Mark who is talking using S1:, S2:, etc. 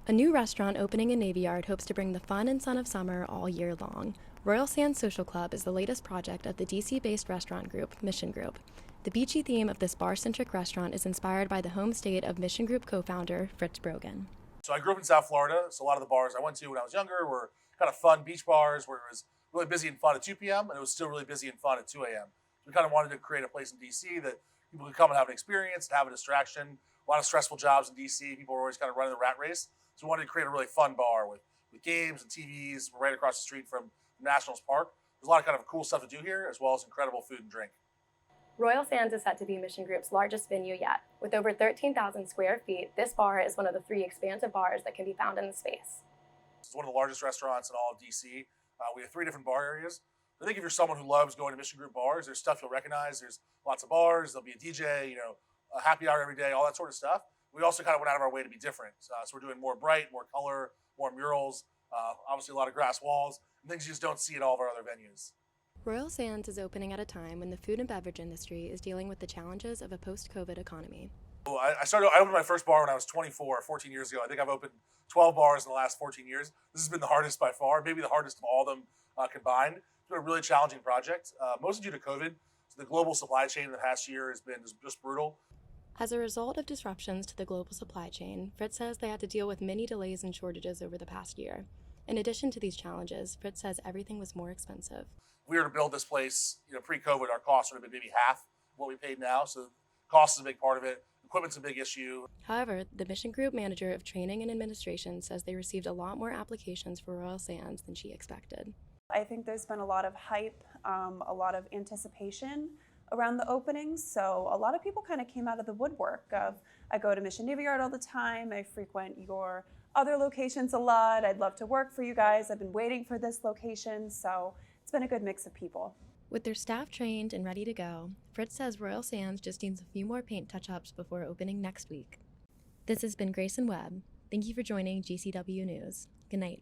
S1: A new restaurant opening in Navy Yard hopes to bring the fun and sun of summer all year long. Royal Sands Social Club is the latest project of the DC-based restaurant group, Mission Group. The beachy theme of this bar-centric restaurant is inspired by the home state of Mission Group co-founder Fritz Brogan.
S2: So I grew up in South Florida, so a lot of the bars I went to when I was younger were kind of fun beach bars where it was really busy and fun at 2 p.m. and it was still really busy and fun at 2 a.m. So we kind of wanted to create a place in DC that people could come and have an experience and have a distraction. A lot of stressful jobs in DC. People were always kind of running the rat race. So we wanted to create a really fun bar with games and TVs right across the street from Nationals Park. There's a lot of kind of cool stuff to do here, as well as incredible food and drink.
S1: Royal Sands is set to be Mission Group's largest venue yet. With over 13,000 square feet, this bar is one of the 3 expansive bars that can be found in the space.
S2: It's one of the largest restaurants in all of DC. We have 3 different bar areas. I think if you're someone who loves going to Mission Group bars, there's stuff you'll recognize. There's lots of bars. There'll be a DJ, a happy hour every day, all that sort of stuff. We also kind of went out of our way to be different. So we're doing more bright, more color, more murals, obviously a lot of grass walls, and things you just don't see at all of our other venues.
S1: Royal Sands is opening at a time when the food and beverage industry is dealing with the challenges of a post-COVID economy.
S2: I opened my first bar when I was 24, 14 years ago. I think I've opened 12 bars in the last 14 years. This has been the hardest by far, maybe the hardest of all of them combined. It's been a really challenging project, mostly due to COVID. So the global supply chain in the past year has been just brutal.
S1: As a result of disruptions to the global supply chain, Fritz says they had to deal with many delays and shortages over the past year. In addition to these challenges, Fritz says everything was more expensive.
S2: If we were to build this place, pre-COVID, our costs would have been maybe half what we paid now. So cost is a big part of it. Equipment's a big issue.
S1: However, the Mission Group manager of training and administration says they received a lot more applications for Royal Sands than she expected.
S3: I think there's been a lot of hype, a lot of anticipation around the openings. So a lot of people kind of came out of the woodwork of, I go to Mission Navy Yard all the time. I frequent your other locations a lot. I'd love to work for you guys. I've been waiting for this location. So it's been a good mix of people.
S1: With their staff trained and ready to go, Fritz says Royal Sands just needs a few more paint touch-ups before opening next week. This has been Grayson Webb. Thank you for joining GCW News. Good night.